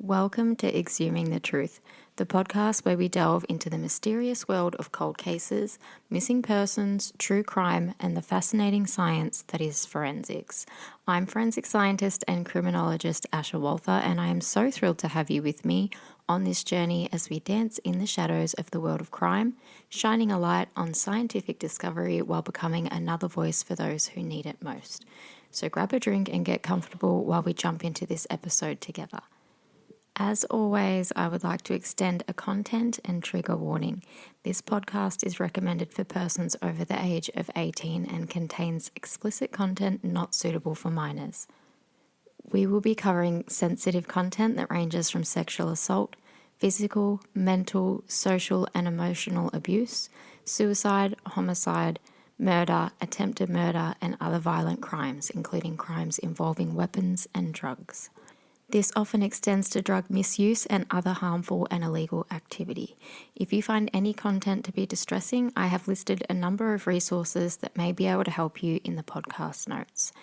Welcome to Exhuming the Truth, the podcast where we delve into the mysterious world of cold cases, missing persons, true crime, and the fascinating science that is forensics. I'm forensic scientist and criminologist Asha Walther, and I am so thrilled to have you with me on this journey as we dance in the shadows of the world of crime, shining a light on scientific discovery while becoming another voice for those who need it most. So grab a drink and get comfortable while we jump into this episode together. As always, I would like to extend a content and trigger warning. This podcast is recommended for persons over the age of 18 and contains explicit content not suitable for minors. We will be covering sensitive content that ranges from sexual assault, physical, mental, social, and emotional abuse, suicide, homicide, murder, attempted murder, and other violent crimes, including crimes involving weapons and drugs. This often extends to drug misuse and other harmful and illegal activity. If you find any content to be distressing, I have listed a number of resources that may be able to help you in the podcast notes.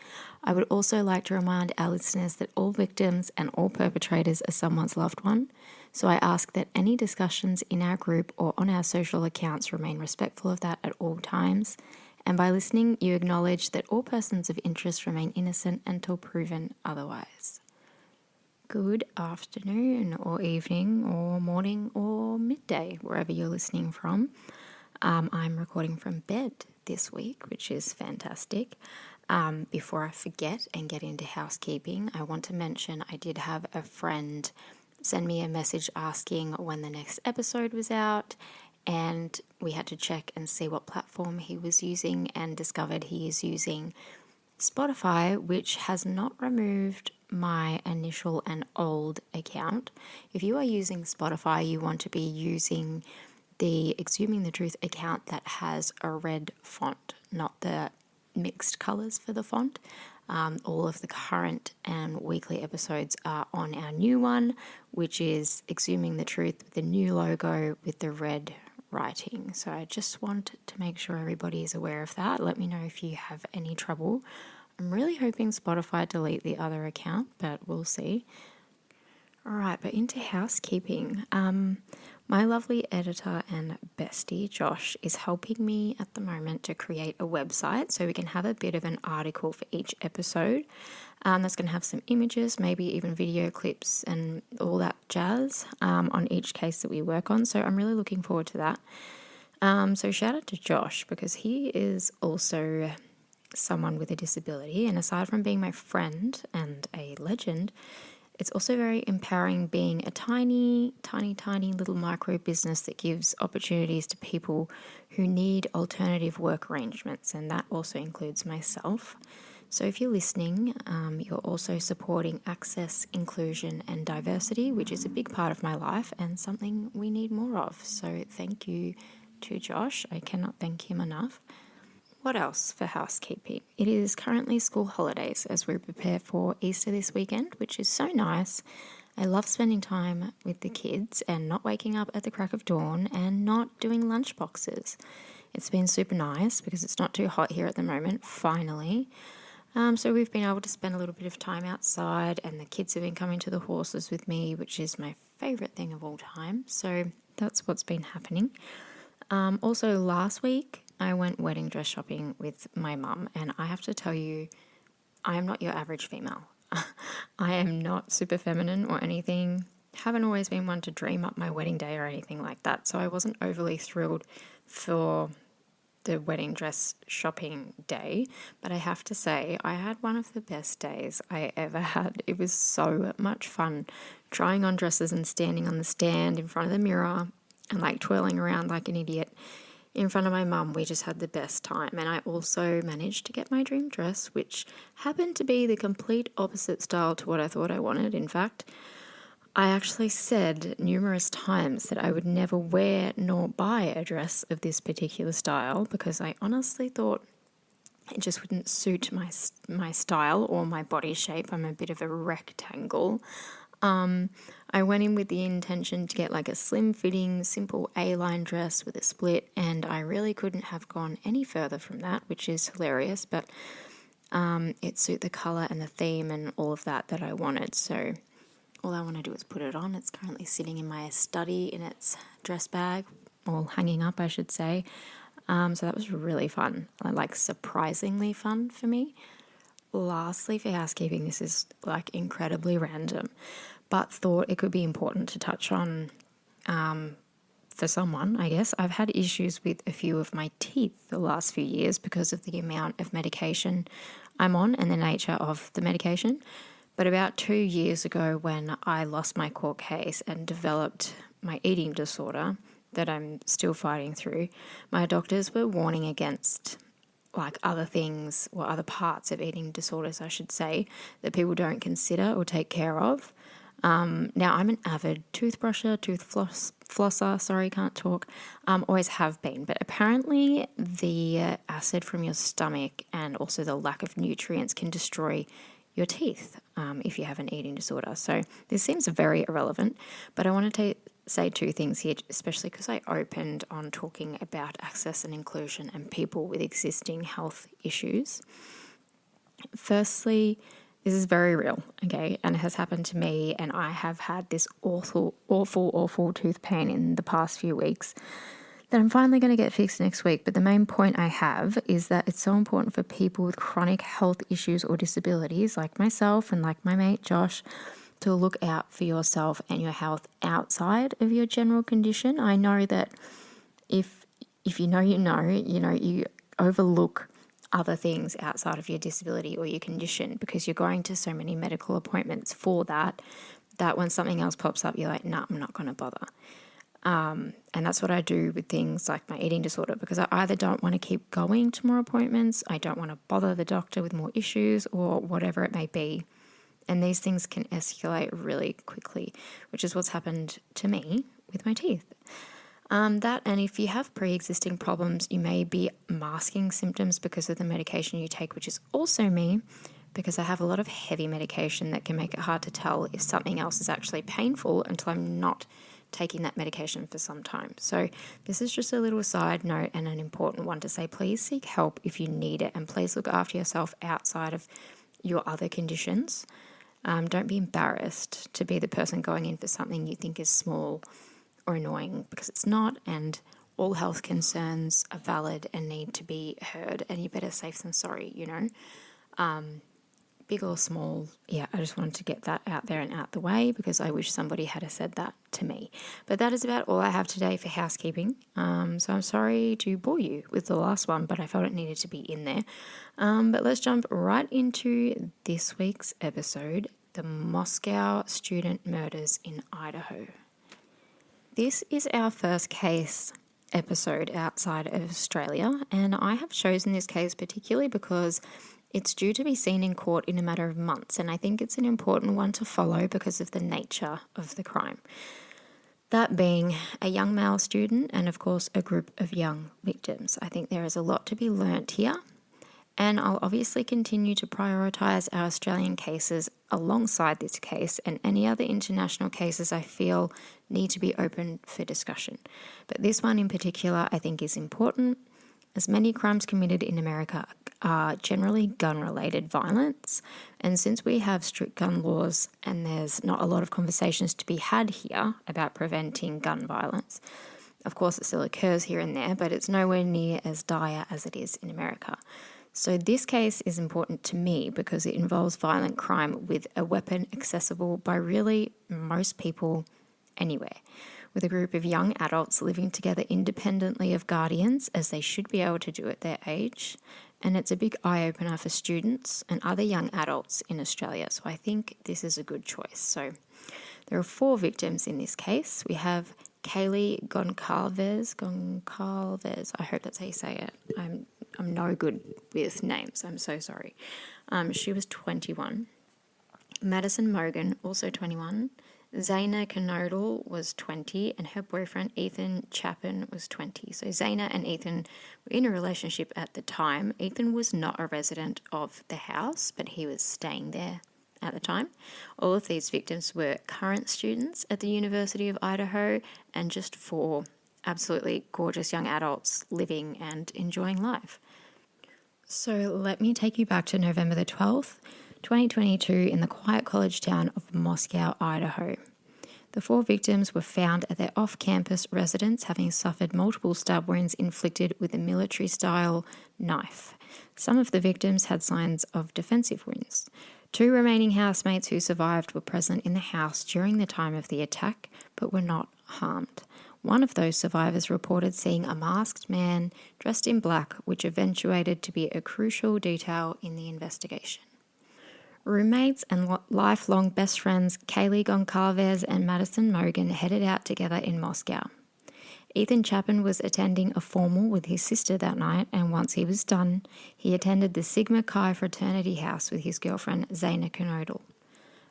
I would also like to remind our listeners that all victims and all perpetrators are someone's loved one, so I ask that any discussions in our group or on our social accounts remain respectful of that at all times. And by listening, you acknowledge that all persons of interest remain innocent until proven otherwise. Good afternoon or evening or morning or midday, wherever you're listening from. I'm recording from bed this week, which is fantastic. Before I forget and get into housekeeping, I want to mention I did have a friend send me a message asking when the next episode was out, and we had to check and see what platform he was using and discovered he is using Spotify, which has not removed my initial and old account. If you are using Spotify, you want to be using the Exhuming the Truth account that has a red font, not the mixed colors for the font. All of the current and weekly episodes are on our new one, which is Exhuming the Truth with the new logo with the red writing. So I just want to make sure everybody is aware of that. Let me know if you have any trouble. I'm really hoping Spotify delete the other account, but we'll see. All right, but into housekeeping. My lovely editor and bestie, Josh, is helping me at the moment to create a website so we can have a bit of an article for each episode. That's going to have some images, maybe even video clips and all that jazz on each case that we work on. So I'm really looking forward to that. So shout out to Josh because he is also someone with a disability, and aside from being my friend and a legend, it's also very empowering being a tiny little micro business that gives opportunities to people who need alternative work arrangements, and that also includes myself. So if you're listening, you're also supporting access, inclusion, and diversity, which is a big part of my life and something we need more of. So thank you to Josh. I cannot thank him enough. What else for housekeeping? It is currently school holidays as we prepare for Easter this weekend, which is so nice. I love spending time with the kids and not waking up at the crack of dawn and not doing lunch boxes. It's been super nice because it's not too hot here at the moment, finally. So we've been able to spend a little bit of time outside, and the kids have been coming to the horses with me, which is my favourite thing of all time. So that's what's been happening. Also last week, I went wedding dress shopping with my mum, and I have to tell you, I am not your average female. I am not super feminine or anything. Haven't always been one to dream up my wedding day or anything like that, so I wasn't overly thrilled for the wedding dress shopping day, but I have to say I had one of the best days I ever had. It was so much fun trying on dresses and standing on the stand in front of the mirror and like twirling around like an idiot in front of my mum. We just had the best time, and I also managed to get my dream dress, which happened to be the complete opposite style to what I thought I wanted. In fact, I actually said numerous times that I would never wear nor buy a dress of this particular style because I honestly thought it just wouldn't suit my style or my body shape. I'm a bit of a rectangle. I went in with the intention to get like a slim fitting, simple A-line dress with a split, and I really couldn't have gone any further from that, which is hilarious, but it suited the colour and the theme and all of that I wanted. So all I want to do is put it on. It's currently sitting in my study in its dress bag, or hanging up, I should say. So that was really fun, like surprisingly fun for me. Lastly, for housekeeping, this is like incredibly random, but thought it could be important to touch on for someone, I guess. I've had issues with a few of my teeth the last few years because of the amount of medication I'm on and the nature of the medication. But about 2 years ago, when I lost my court case and developed my eating disorder that I'm still fighting through, my doctors were warning against like other things, or other parts of eating disorders, I should say, that people don't consider or take care of. Now, I'm an avid toothbrusher, flosser, sorry, can't talk, always have been. But apparently the acid from your stomach and also the lack of nutrients can destroy your teeth if you have an eating disorder. So this seems very irrelevant, but I want to say two things here, especially because I opened on talking about access and inclusion and people with existing health issues. Firstly, this is very real, okay, and it has happened to me, and I have had this awful tooth pain in the past few weeks that I'm finally going to get fixed next week. But the main point I have is that it's so important for people with chronic health issues or disabilities like myself and like my mate Josh to look out for yourself and your health outside of your general condition. I know that if you know, you overlook other things outside of your disability or your condition because you're going to so many medical appointments for that when something else pops up, you're like, nah, I'm not going to bother. And that's what I do with things like my eating disorder, because I either don't want to keep going to more appointments, I don't want to bother the doctor with more issues or whatever it may be. And these things can escalate really quickly, which is what's happened to me with my teeth. And if you have pre-existing problems, you may be masking symptoms because of the medication you take, which is also me, because I have a lot of heavy medication that can make it hard to tell if something else is actually painful until I'm not taking that medication for some time. So this is just a little side note and an important one to say, please seek help if you need it, and please look after yourself outside of your other conditions. Don't be embarrassed to be the person going in for something you think is small or annoying, because it's not, and all health concerns are valid and need to be heard, and you're better safe than sorry, big or small. Yeah, I just wanted to get that out there and out the way because I wish somebody had said that to me. But that is about all I have today for housekeeping. So I'm sorry to bore you with the last one, but I felt it needed to be in there. But let's jump right into this week's episode, the Moscow student murders in Idaho. This is our first case episode outside of Australia, and I have chosen this case particularly because it's due to be seen in court in a matter of months, and I think it's an important one to follow because of the nature of the crime. That being a young male student and, of course, a group of young victims. I think there is a lot to be learnt here, and I'll obviously continue to prioritise our Australian cases alongside this case and any other international cases I feel need to be open for discussion. But this one in particular I think is important, as many crimes committed in America are generally gun-related violence, and since we have strict gun laws and there's not a lot of conversations to be had here about preventing gun violence, of course it still occurs here and there, but it's nowhere near as dire as it is in America. So this case is important to me because it involves violent crime with a weapon accessible by really most people anywhere, with a group of young adults living together independently of guardians, as they should be able to do at their age. And it's a big eye-opener for students and other young adults in Australia. So I think this is a good choice. So there are 4 victims in this case. We have Kaylee Goncalves. I hope that's how you say it. I'm no good with names. I'm so sorry. She was 21. Madison Mogan, also 21. Zaina Knodel was 20, and her boyfriend Ethan Chapin was 20. So Zaina and Ethan were in a relationship at the time. Ethan was not a resident of the house, but he was staying there at the time. All of these victims were current students at the University of Idaho, and just 4 absolutely gorgeous young adults living and enjoying life. So let me take you back to November the 12th, 2022 in the quiet college town of Moscow, Idaho. The 4 victims were found at their off-campus residence having suffered multiple stab wounds inflicted with a military-style knife. Some of the victims had signs of defensive wounds. 2 remaining housemates who survived were present in the house during the time of the attack, but were not harmed. One of those survivors reported seeing a masked man dressed in black, which eventuated to be a crucial detail in the investigation. Roommates and lifelong best friends Kaylee Goncalves and Madison Mogan headed out together in Moscow. Ethan Chapin was attending a formal with his sister that night, and once he was done, he attended the Sigma Chi fraternity house with his girlfriend Zaina Knodel.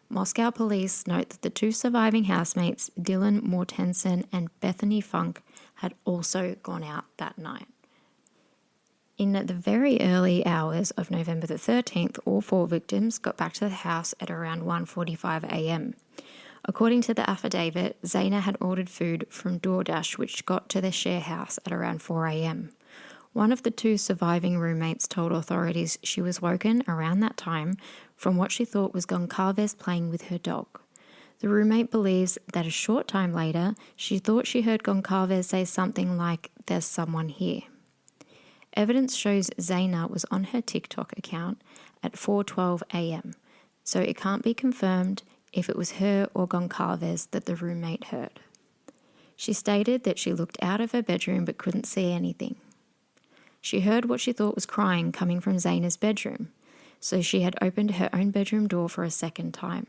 Moscow police note that the 2 surviving housemates, Dylan Mortensen and Bethany Funk, had also gone out that night. In the very early hours of November the 13th, all 4 victims got back to the house at around 1:45 a.m. According to the affidavit, Zaina had ordered food from DoorDash, which got to their share house at around 4 a.m. One of the 2 surviving roommates told authorities she was woken around that time from what she thought was Goncalves playing with her dog. The roommate believes that a short time later, she thought she heard Goncalves say something like, "There's someone here." Evidence shows Zaina was on her TikTok account at 4:12 a.m, so it can't be confirmed if it was her or Goncalves that the roommate heard. She stated that she looked out of her bedroom but couldn't see anything. She heard what she thought was crying coming from Zaina's bedroom, so she had opened her own bedroom door for a second time.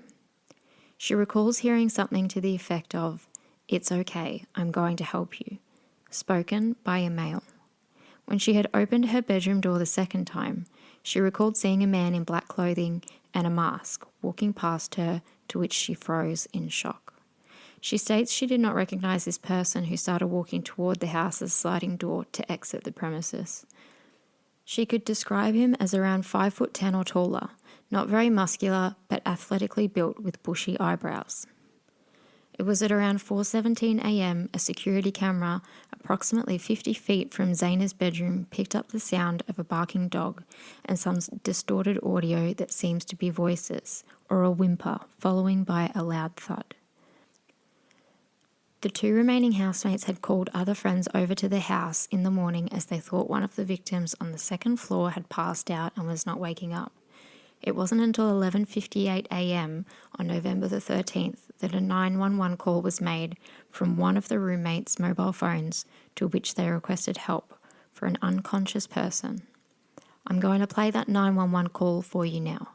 She recalls hearing something to the effect of, "It's okay, I'm going to help you," spoken by a male. When she had opened her bedroom door the second time, she recalled seeing a man in black clothing and a mask walking past her, to which she froze in shock. She states she did not recognize this person who started walking toward the house's sliding door to exit the premises. She could describe him as around 5'10" or taller, not very muscular, but athletically built with bushy eyebrows. It was at around 4:17 a.m. a security camera approximately 50 feet from Zaina's bedroom picked up the sound of a barking dog and some distorted audio that seems to be voices or a whimper, following by a loud thud. The 2 remaining housemates had called other friends over to the house in the morning as they thought one of the victims on the second floor had passed out and was not waking up. It wasn't until 11:58 a.m. on November the 13th that a 911 call was made from one of the roommates' mobile phones, to which they requested help for an unconscious person. I'm going to play that 911 call for you now.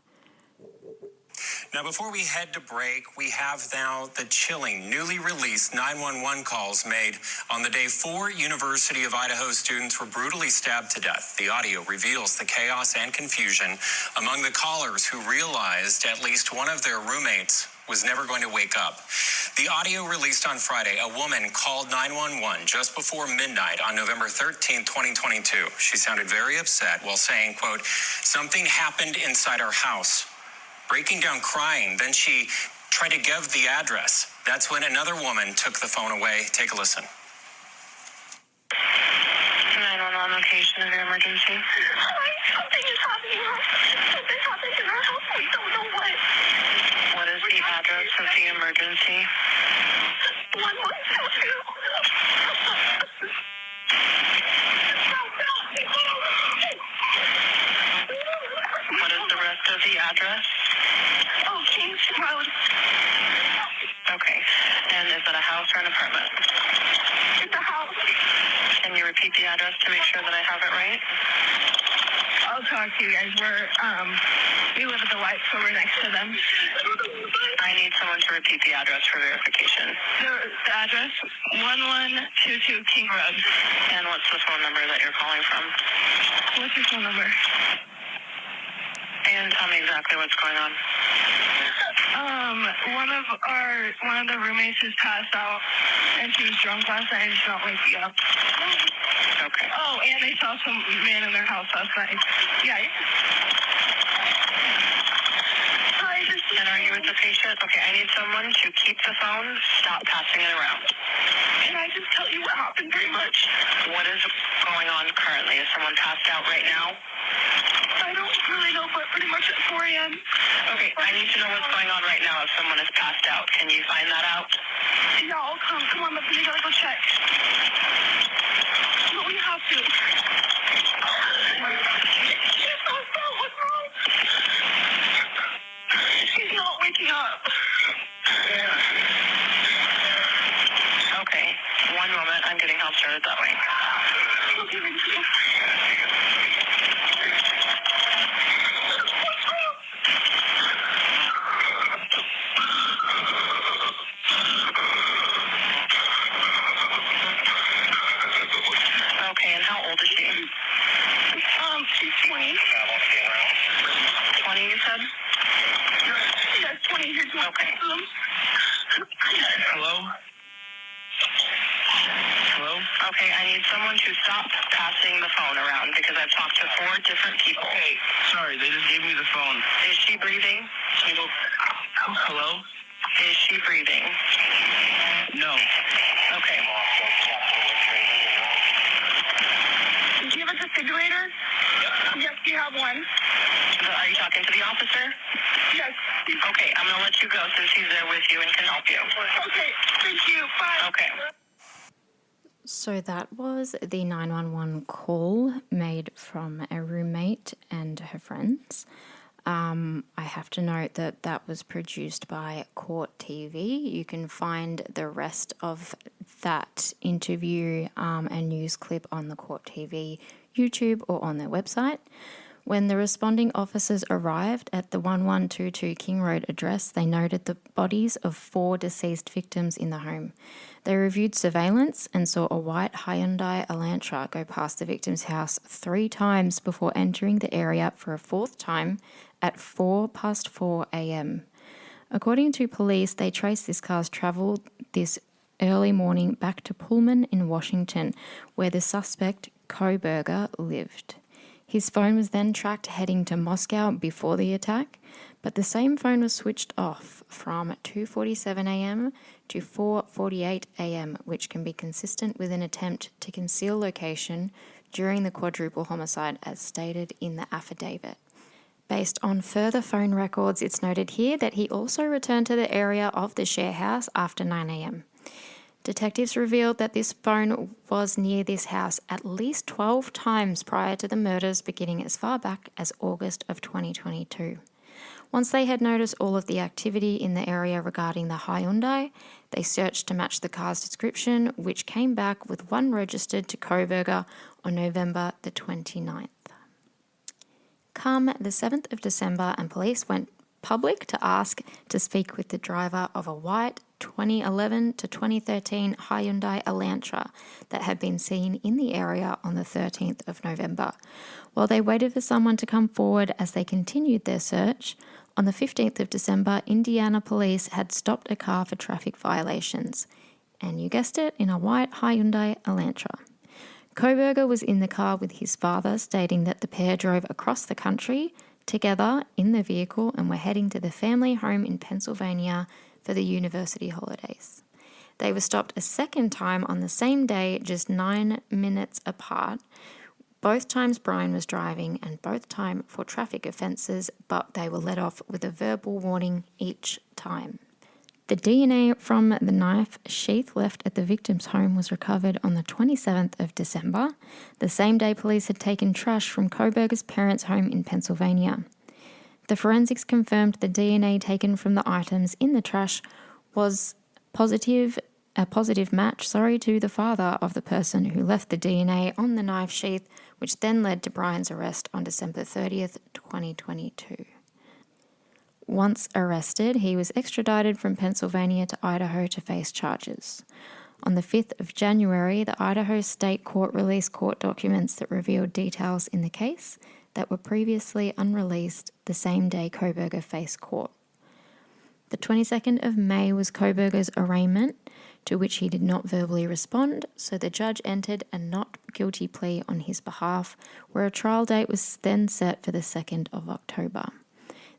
Now, before we head to break, we have now the chilling, newly released 911 calls made on the day 4 University of Idaho students were brutally stabbed to death. The audio reveals the chaos and confusion among the callers who realized at least one of their roommates was never going to wake up. The audio released on Friday, a woman called 911 just before midnight on November 13, 2022. She sounded very upset while saying, quote, "Something happened inside our house." Breaking down crying, then she tried to give the address. That's when another woman took the phone away. Take a listen. 911 location of your emergency. Something is happening. Something's happening in our house. We don't know what. What is the address of the emergency? 1122. What is the rest of the address? Oh, Kings Road. Okay. And is it a house or an apartment? It's a house. Can you repeat the address to make sure that I have it right? I'll talk to you guys. We live at the White, so we're next to them. I need someone to repeat the address for verification. The address, 1122 King Road. And what's the phone number that you're calling from? What's your phone number? And tell me exactly what's going on. One of the roommates has passed out, and she was drunk last night and she's not waking up. Okay. Oh, and they saw some man in their house last night. Yeah. And are you with the patient? Okay, I need someone to keep the phone, stop passing it around. Can I just tell you what happened pretty much? What is going on currently? Is someone passed out right now? I don't really know, but pretty much at 4 a.m. Okay, I need to know what's going on right now if someone is passed out. Can you find that out? Yeah, I'll come. Come on, we gotta go check. But we have to. She's so slow. What's wrong? She's not waking up. Okay, one moment. I'm getting help started that way. Okay, thank you. Okay, and how old is she? She's 20. 20, you said? Yes, 20. Here's my Okay. Hello? Hello? Okay, I need someone to stop passing the phone around because I've talked to 4 different people. Okay, sorry, they just gave me the phone. Is she breathing? Hello? Is she breathing? No. Okay. Do you have a defibrillator? Yes, you have one. Are you talking to the officer? Yes. Okay, I'm going to let you go since he's there with you and can help you. Okay, thank you. Bye. Okay. So that was the 911 call made from a roommate and her friends. I have to note that that was produced by Court TV. You can find the rest of that interview and news clip on the Court TV YouTube or on their website. When the responding officers arrived at the 1122 King Road address, they noted the bodies of 4 deceased victims in the home. They reviewed surveillance and saw a white Hyundai Elantra go past the victim's house 3 times before entering the area for a 4th time at 4:04 a.m. According to police, they traced this car's travel this early morning back to Pullman in Washington, where the suspect, Koberger, lived. His phone was then tracked heading to Moscow before the attack, but the same phone was switched off from 2:47 a.m. to 4:48 a.m., which can be consistent with an attempt to conceal location during the quadruple homicide as stated in the affidavit. Based on further phone records, it's noted here that he also returned to the area of the share house after 9 a.m. Detectives revealed that this phone was near this house at least 12 times prior to the murders beginning as far back as August of 2022. Once they had noticed all of the activity in the area regarding the Hyundai, they searched to match the car's description, which came back with one registered to Koberger on November the 29th. Come the 7th of December, and police went public to ask to speak with the driver of a white 2011 to 2013 Hyundai Elantra that had been seen in the area on the 13th of November. While they waited for someone to come forward as they continued their search, on the 15th of December, Indiana police had stopped a car for traffic violations. And you guessed it, in a white Hyundai Elantra. Koberger was in the car with his father, stating that the pair drove across the country together in the vehicle and were heading to the family home in Pennsylvania for the university holidays. They were stopped a second time on the same day, just 9 minutes apart. Both times Brian was driving and both time for traffic offences, but they were let off with a verbal warning each time. The DNA from the knife sheath left at the victim's home was recovered on the 27th of December, the same day police had taken trash from Koberger's parents' home in Pennsylvania. The forensics confirmed the DNA taken from the items in the trash was a positive match to the father of the person who left the DNA on the knife sheath, which then led to Brian's arrest on December 30th, 2022. Once arrested, he was extradited from Pennsylvania to Idaho to face charges. On the 5th of January, the Idaho State Court released court documents that revealed details in the case that were previously unreleased the same day Koberger faced court. The 22nd of May was Koberger's arraignment, to which he did not verbally respond, so the judge entered a not guilty plea on his behalf, where a trial date was then set for the 2nd of October.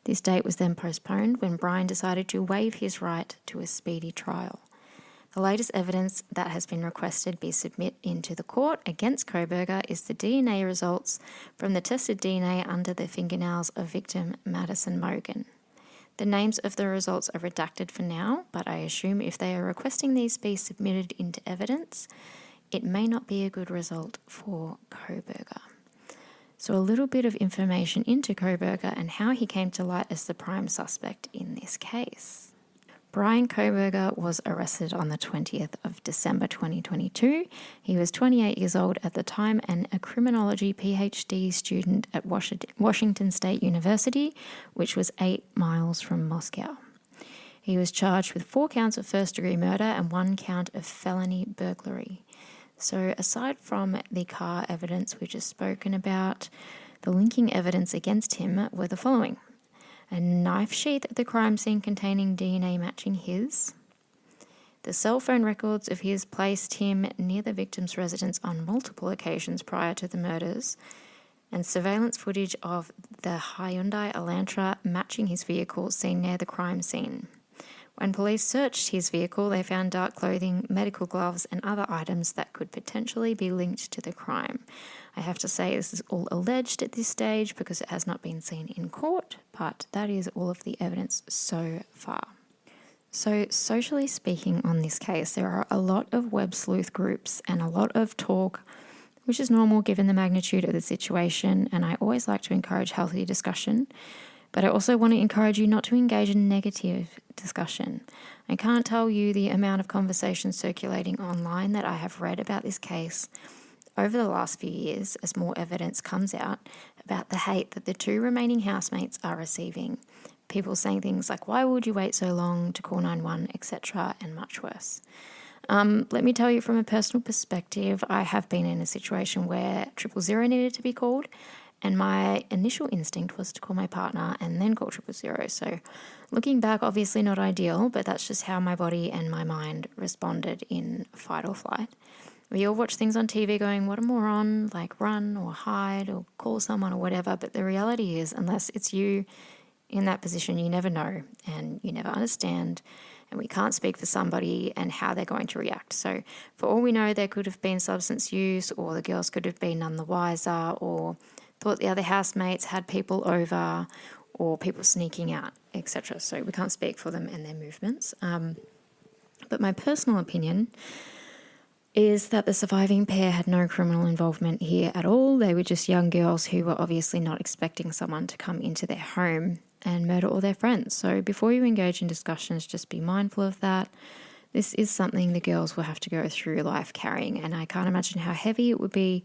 This date was then postponed when Brian decided to waive his right to a speedy trial. The latest evidence that has been requested be submitted into the court against Koberger is the DNA results from the tested DNA under the fingernails of victim Madison Mogan. The names of the results are redacted for now, but I assume if they are requesting these be submitted into evidence, it may not be a good result for Koberger. So a little bit of information into Koberger and how he came to light as the prime suspect in this case. Brian Koberger was arrested on the 20th of December 2022. He was 28 years old at the time and a criminology PhD student at Washington State University, which was 8 miles from Moscow. He was charged with 4 counts of first-degree murder and 1 count of felony burglary. So aside from the car evidence we just spoken about, the linking evidence against him were the following: a knife sheath at the crime scene containing DNA matching his. The cell phone records of his placed him near the victim's residence on multiple occasions prior to the murders, and surveillance footage of the Hyundai Elantra matching his vehicle seen near the crime scene. When police searched his vehicle, they found dark clothing, medical gloves, and other items that could potentially be linked to the crime. I have to say this is all alleged at this stage because it has not been seen in court, but that is all of the evidence so far. So socially speaking on this case, there are a lot of web sleuth groups and a lot of talk, which is normal given the magnitude of the situation, and I always like to encourage healthy discussion. But I also want to encourage you not to engage in negative discussion. I can't tell you the amount of conversations circulating online that I have read about this case over the last few years as more evidence comes out about the hate that the 2 remaining housemates are receiving. People saying things like, why would you wait so long to call 911, etc., and much worse. Let me tell you from a personal perspective, I have been in a situation where 000 needed to be called, and my initial instinct was to call my partner and then call 000. So looking back, obviously not ideal, but that's just how my body and my mind responded in fight or flight. We all watch things on TV going, what a moron, like run or hide or call someone or whatever. But the reality is, unless it's you in that position, you never know and you never understand. And we can't speak for somebody and how they're going to react. So for all we know, there could have been substance use, or the girls could have been none the wiser, or thought the other housemates had people over, or people sneaking out, etc. So we can't speak for them and their movements. But my personal opinion is that the surviving pair had no criminal involvement here at all. They were just young girls who were obviously not expecting someone to come into their home and murder all their friends. So before you engage in discussions, just be mindful of that. This is something the girls will have to go through life carrying, and I can't imagine how heavy it would be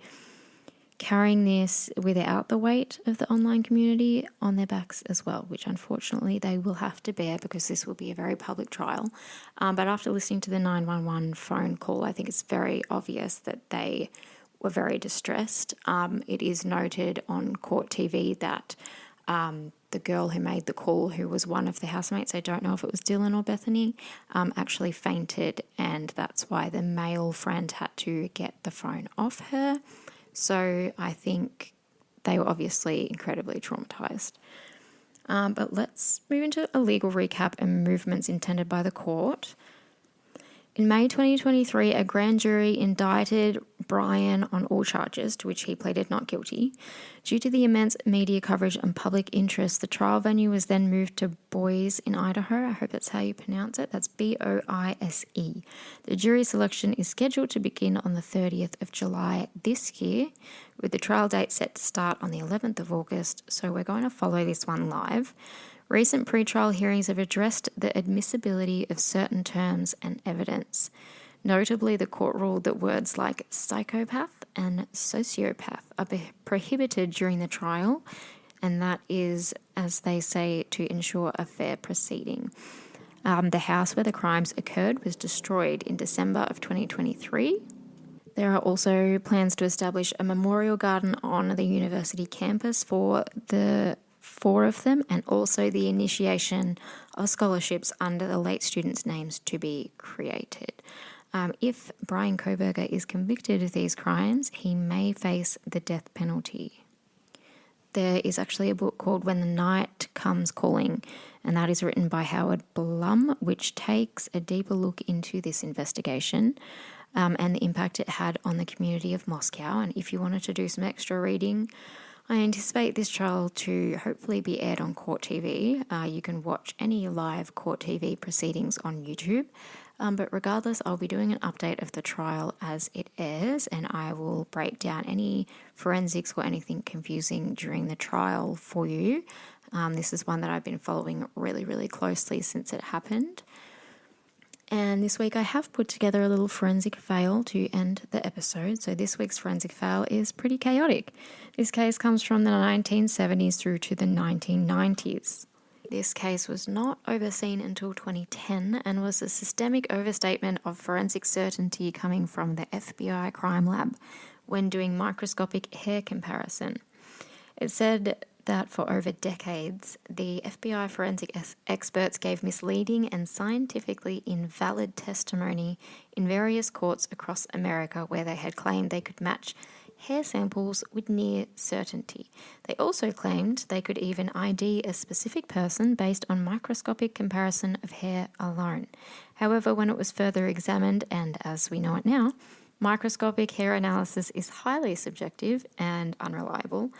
carrying this without the weight of the online community on their backs as well, which unfortunately they will have to bear because this will be a very public trial. But after listening to the 911 phone call, I think it's very obvious that they were very distressed. It is noted on court TV that the girl who made the call, who was one of the housemates, I don't know if it was Dylan or Bethany, actually fainted, and that's why the male friend had to get the phone off her. So I think they were obviously incredibly traumatized. But let's move into a legal recap and movements intended by the court. In May 2023, a grand jury indicted Brian on all charges, to which he pleaded not guilty. Due to the immense media coverage and public interest, the trial venue was then moved to Boise in Idaho. I hope that's how you pronounce it. That's Boise. The jury selection is scheduled to begin on the 30th of July this year, with the trial date set to start on the 11th of August, so we're going to follow this one live. Recent pretrial hearings have addressed the admissibility of certain terms and evidence. Notably, the court ruled that words like psychopath and sociopath are prohibited during the trial, and that is, as they say, to ensure a fair proceeding. The house where the crimes occurred was destroyed in December of 2023. There are also plans to establish a memorial garden on the university campus for the 4 of them, and also the initiation of scholarships under the late students' names to be created. If Brian Koberger is convicted of these crimes, he may face the death penalty. there is actually a book called When the Night Comes Calling, and that is written by Howard Blum, which takes a deeper look into this investigation and the impact it had on the community of Moscow. And if you wanted to do some extra reading, I anticipate this trial to hopefully be aired on Court TV. You can watch any live Court TV proceedings on YouTube. But regardless, I'll be doing an update of the trial as it airs, and I will break down any forensics or anything confusing during the trial for you. This is one that I've been following really, really closely since it happened. And this week I have put together a little forensic fail to end the episode. So this week's forensic fail is pretty chaotic. This case comes from the 1970s through to the 1990s. This case was not overseen until 2010 and was a systemic overstatement of forensic certainty coming from the FBI crime lab when doing microscopic hair comparison. It said that for over decades, the FBI forensic experts gave misleading and scientifically invalid testimony in various courts across America where they had claimed they could match hair samples with near certainty. They also claimed they could even ID a specific person based on microscopic comparison of hair alone. However, when it was further examined, and as we know it now, microscopic hair analysis is highly subjective and unreliable,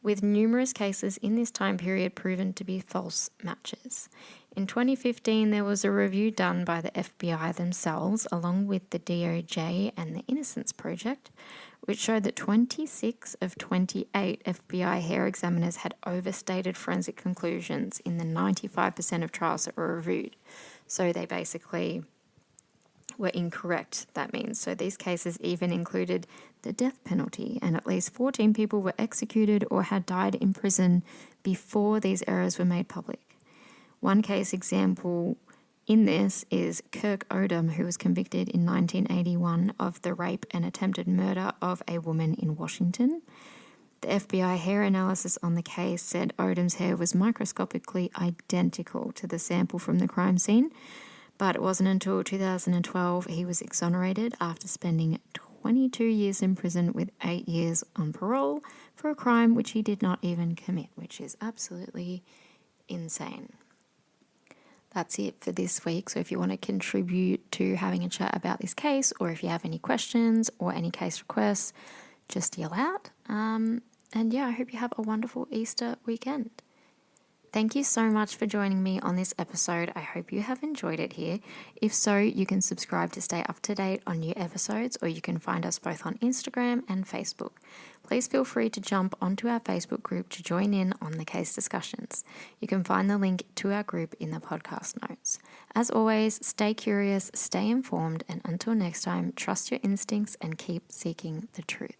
with numerous cases in this time period proven to be false matches. In 2015, there was a review done by the FBI themselves, along with the DOJ and the Innocence Project, which showed that 26 of 28 FBI hair examiners had overstated forensic conclusions in the 95% of trials that were reviewed. So they basically were incorrect, that means. So these cases even included the death penalty, and at least 14 people were executed or had died in prison before these errors were made public. One case example in this is Kirk Odom, who was convicted in 1981 of the rape and attempted murder of a woman in Washington. The FBI hair analysis on the case said Odom's hair was microscopically identical to the sample from the crime scene, but it wasn't until 2012 he was exonerated after spending 22 years in prison with 8 years on parole for a crime which he did not even commit, which is absolutely insane. That's it for this week. So if you want to contribute to having a chat about this case, or if you have any questions or any case requests, just yell out. And yeah, I hope you have a wonderful Easter weekend. Thank you so much for joining me on this episode. I hope you have enjoyed it here. If so, you can subscribe to stay up to date on new episodes, or you can find us both on Instagram and Facebook. Please feel free to jump onto our Facebook group to join in on the case discussions. You can find the link to our group in the podcast notes. As always, stay curious, stay informed, and until next time, trust your instincts and keep seeking the truth.